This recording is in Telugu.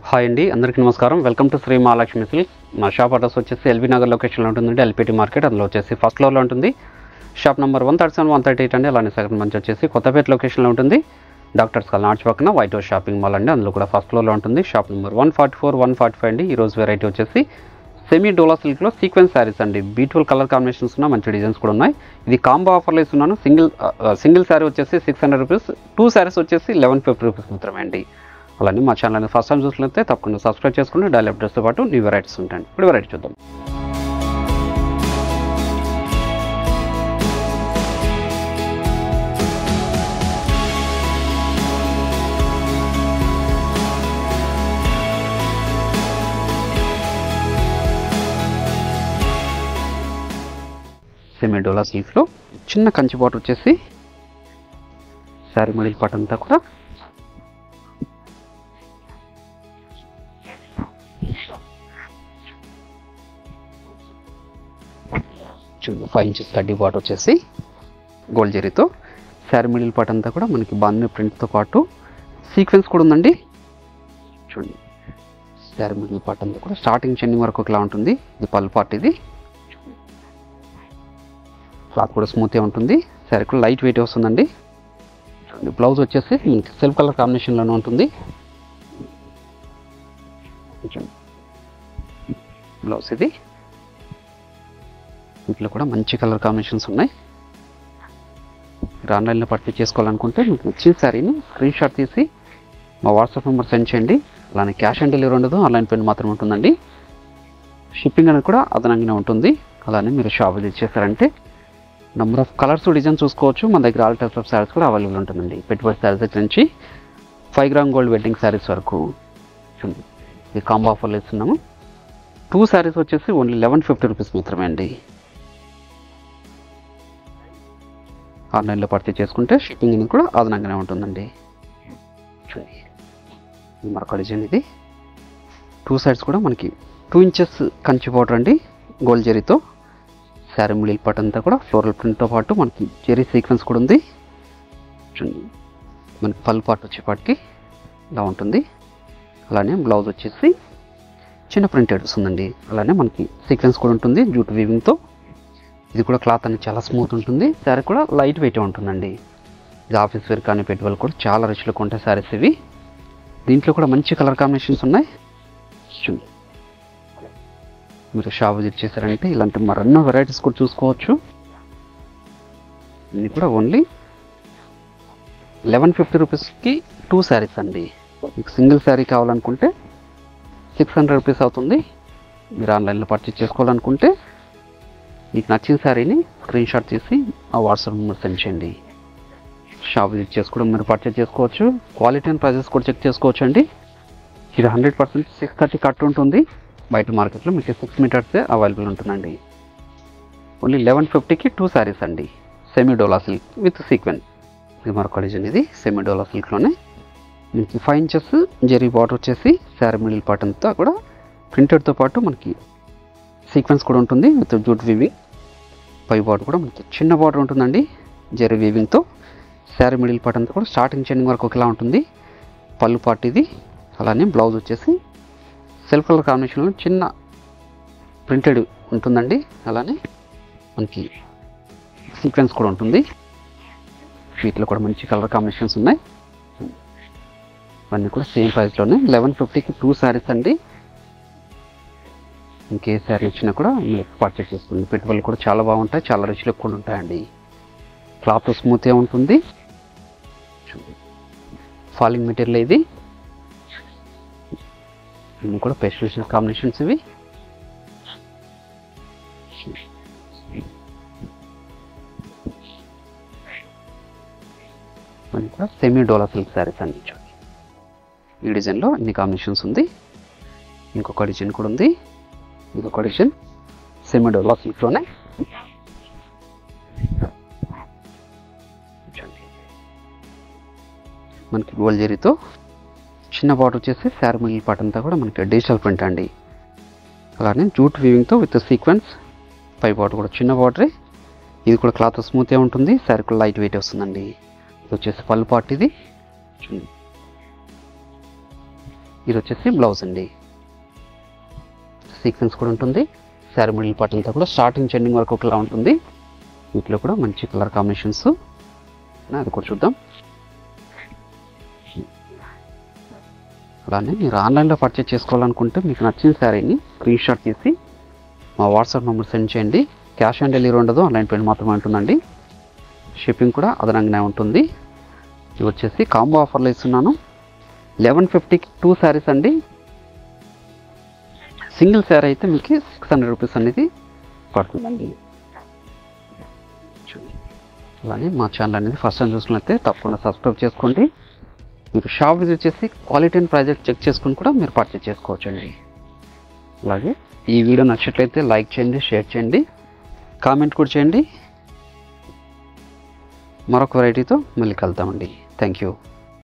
హాయ్ అండి, అందరికీ నమస్కారం. Welcome to Shri Mahalakshmi silks. మా షాప్ అడ్రస్ వచ్చేసి ఎల్బీ నగర్ లొకేషన్లో ఉంటుందండి, ఎల్పిటి మార్కెట్. అందులో వచ్చేసి ఫస్ట్ ఫ్లోర్లో ఉంటుంది. షాప్ నెంబర్ 137, 138 అండి. అలానే సెకండ్ మంచి వచ్చేసి కొత్తపేట లొకేషన్లో ఉంటుంది. డాక్టర్స్ కాలనీ పక్కన వైట్ హౌస్ షాపింగ్ మాల్ అండి, అందులో కూడా ఫస్ట్ ఫ్లోర్లో ఉంటుంది. షాప్ నెంబర్ 144, 145 అండి. ఈరోజు వెరైటీ వచ్చేసి సెమీ డోలా సిల్క్లో సీక్వెన్స్ శారీస్ అండి. బ్యూటిఫుల్ కలర్ కాంబినేషన్స్ ఉన్న మంచి డిజైన్స్ కూడా ఉన్నాయి. ఇది కాంబో ఆఫర్లో ఇస్తున్నాను. సింగిల్ శారీ వచ్చేసి 600 రూపీస్, 2 శారీస్ వచ్చేసి 1150 రూపీస్ మాత్రమే అండి. అలానే మా ఛానల్ని ఫస్ట్ టైం చూసినట్లయితే తప్పకుండా సబ్స్క్రైబ్ చేసుకుని డైలీ అప్డేట్స్తో పాటు న్యూ వెరైటీస్ ఉంటాయండి. ఇప్పుడు వెరైటీ చూద్దాం. సెమీ డోలా సిల్క్లో చిన్న కంచి బార్డర్ వచ్చేసి శారీ మిడిల్ పార్ట్ అంతా కూడా చూడండి, 5 ఇంచెస్ కడ్డీ బార్డర్ వచ్చేసి గోల్డ్ జరీతో శారీ మిడిల్ పార్ట్ అంతా కూడా మనకి బాంధనీ ప్రింట్తో పాటు సీక్వెన్స్ కూడా ఉందండి. చూడండి, శారీ మిడిల్ పార్ట్ అంతా కూడా స్టార్టింగ్ చెన్నింగ్ వరకు ఒకలా ఉంటుంది. ఇది పళ్ళు పార్ట్, ఇది క్లాత్ కూడా స్మూత్గా ఉంటుంది. శారీ కూడా లైట్ వెయిట్ వస్తుందండి. చూడండి, బ్లౌజ్ వచ్చేసి మనకి సెల్ఫ్ కలర్ కాంబినేషన్లోనే ఉంటుంది. బ్లౌజ్ ఇది, వీటిలో కూడా మంచి కలర్ కాంబినేషన్స్ ఉన్నాయి. మీరు ఆన్లైన్లో పర్చేస్ చేసుకోవాలనుకుంటే మీకు నచ్చిన శారీని స్క్రీన్ షాట్ తీసి మా వాట్సాప్ నెంబర్ సెండ్ చేయండి. అలానే క్యాష్ ఆన్ డెలివరీ ఉండదు, ఆన్లైన్ పేమెంట్ మాత్రమే ఉంటుందండి. షిప్పింగ్ అనేది కూడా అదనంగానే ఉంటుంది. అలానే మీరు షాప్ విజిట్ చేశారంటే నెంబర్ ఆఫ్ కలర్స్ డిజైన్ చూసుకోవచ్చు. మన దగ్గర ఆల్ టైప్స్ ఆఫ్ శారీస్ కూడా అవైలబుల్ ఉంటుందండి. పెట్టుబడి శారీస్ దగ్గర నుంచి 5 గ్రామ్ గోల్డ్ వెడ్డింగ్ శారీస్ వరకు ఇది కాంబో ఆఫర్లో ఇస్తున్నాము. 2 శారీస్ వచ్చేసి ఓన్లీ 1150 రూపీస్ మాత్రమే అండి. ఆన్లైన్లో పర్చేస్ చేసుకుంటే షిప్పింగ్ అనేది కూడా అదనంగానే ఉంటుందండి. మరొక డిజైన్ ఇది, 2 సైడ్స్ కూడా మనకి 2 ఇంచెస్ కంచి బార్డర్ అండి, గోల్డ్ జరీతో. శారీ మిడిల్ పార్ట్ అంతా కూడా ఫ్లోరల్ ప్రింట్తో పాటు మనకి జెరీ సీక్వెన్స్ కూడా ఉంది. మనకి పళ్ళు పార్ట్ వచ్చేపాటికి ఇలా ఉంటుంది. అలానే బ్లౌజ్ వచ్చేసి చిన్న ప్రింటెడ్ వస్తుందండి. అలానే మనకి సీక్వెన్స్ కూడా ఉంటుంది జూట్ వీవింగ్తో. ఇది కూడా క్లాత్ అనేది చాలా స్మూత్ ఉంటుంది. శారీ కూడా లైట్ వెయిట్ ఉంటుందండి. ఇది ఆఫీస్ వేర్ కానీ పెట్టుబడులు కూడా చాలా రిచ్ లుక్ ఉంటాయి శారీస్ ఇవి. దీంట్లో కూడా మంచి కలర్ కాంబినేషన్స్ ఉన్నాయి. మీరు షాప్ విజిట్ చేశారంటే ఇలాంటి మరెన్నో వెరైటీస్ కూడా చూసుకోవచ్చు. ఇది కూడా ఓన్లీ 1150 రూపీస్కి 2 శారీస్ అండి. మీకు సింగిల్ శారీ కావాలనుకుంటే 600 రూపీస్ అవుతుంది. మీరు ఆన్లైన్లో పర్చేస్ చేసుకోవాలనుకుంటే మీకు నచ్చిన శారీని స్క్రీన్ షాట్ తీసి ఆ వాట్సాప్ నెంబర్ సెండ్ చేయండి. షాప్ విజిట్ చేసుకోవడం మీరు పర్చేస్ చేసుకోవచ్చు. క్వాలిటీ అండ్ ప్రైజెస్ కూడా చెక్ చేసుకోవచ్చు అండి. ఇది 100% 630 కట్ ఉంటుంది. బయట మార్కెట్లో మీకు 6 మీటర్సే అవైలబుల్ ఉంటుందండి. ఓన్లీ 1150కి 2 శారీస్ అండి. Semi dola silk with sequence. ఇది మరొక డిజైన్, ఇది సెమీ డోలా సిల్క్లోనే మనకి 5 ఇంచెస్ జెరీ బార్డర్ వచ్చేసి శారీ మిడిల్ పార్ట్ అంతా కూడా ప్రింటెడ్తో పాటు మనకి సీక్వెన్స్ కూడా ఉంటుంది విత్ జూట్ వీవింగ్. పై బార్డర్ కూడా మనకి చిన్న బార్డర్ ఉంటుందండి జెరీ వీవింగ్తో. శారీ మిడిల్ పార్ట్ అంతా కూడా స్టార్టింగ్ చెన్నింగ్ వరకు ఒకలా ఉంటుంది. పళ్ళు పార్ట్ ఇది. అలానే బ్లౌజ్ వచ్చేసి సెల్ఫ్ కలర్ కాంబినేషన్లో చిన్న ప్రింటెడ్ ఉంటుందండి. అలానే మనకి సీక్వెన్స్ కూడా ఉంటుంది. వీటిలో కూడా మంచి కలర్ కాంబినేషన్స్ ఉన్నాయి. ఇవన్నీ కూడా సేమ్ ప్రైస్లోనే 1150కి 2 శారీస్ అండి. ఇంకే శారీ ఇచ్చినా కూడా మీరు పర్చేస్ చేసుకోండి. పెట్టుబడులు కూడా చాలా బాగుంటాయి, చాలా రిచ్ లుక్ కూడా ఉంటాయండి. క్లాత్ స్మూత్గా ఉంటుంది. ఫాలింగ్ మెటీరియల్ ఇది. ఇవి కూడా పేస్టల్ కాంబినేషన్స్ ఇవి. ఇవన్నీ కూడా సెమీ డోలా సిల్క్ శారీస్ అండి. ఈ డిజైన్లో ఇన్ని కాంబినేషన్స్ ఉంది. ఇంకొక డిజైన్ కూడా ఉంది. ఇంకొక డిజైన్ సెమీ డోలా సిల్క్లోనే. మనకి గోల్డ్ జరీతో చిన్న బార్డర్ వచ్చేసి శారీ మిడిల్ పార్ట్ అంతా కూడా మనకి డిజిటల్ ప్రింట్ అండి. అలానే జూట్ వీవింగ్తో విత్ సీక్వెన్స్. పై బార్డర్ కూడా చిన్న బార్డరే. ఇది కూడా క్లాత్ స్మూత్గా ఉంటుంది. శారీ కూడా లైట్ వెయిట్ వస్తుందండి. ఇది వచ్చేసి పళ్ళు పార్ట్ ఇది. ఇది వచ్చేసి బ్లౌజ్ అండి. సీక్వెన్స్ కూడా ఉంటుంది. శారీ మిడిల్ పార్ట్ అంతా కూడా స్టార్టింగ్ ఎండింగ్ వరకు ఒకలా ఉంటుంది. వీటిలో కూడా మంచి కలర్ కాంబినేషన్స్, అది కూడా చూద్దాం. అలానే మీరు ఆన్లైన్లో పర్చేస్ చేసుకోవాలనుకుంటే మీకు నచ్చిన శారీని స్క్రీన్ షాట్ తీసి మా వాట్సాప్ నెంబర్ సెండ్ చేయండి. క్యాష్ ఆన్ డెలివరీ ఉండదు, ఆన్లైన్ పేమెంట్ మాత్రమే ఉంటుందండి. షిప్పింగ్ కూడా అదనంగానే ఉంటుంది. ఇవి వచ్చేసి కాంబో ఆఫర్లో ఇస్తున్నాను. 1150కి 2 శారీస్ అండి. సింగిల్ శారీ అయితే మీకు 600 రూపీస్ అనేది పడుతుందండి. అలానే మా ఛానల్ అనేది ఫస్ట్ టైం చూసినట్లయితే తప్పకుండా సబ్స్క్రైబ్ చేసుకోండి. మీరు షాప్ విజిట్ చేసి క్వాలిటీ అండ్ ప్రైస్ చెక్ చేసుకుని కూడా మీరు పర్చేస్ చేసుకోవచ్చండి. అలాగే ఈ వీడియో నచ్చినట్లయితే లైక్ చేయండి, షేర్ చేయండి, కామెంట్ కూడా చేయండి. మరొక వెరైటీతో మళ్ళీ కలుద్దామండి. Thank you.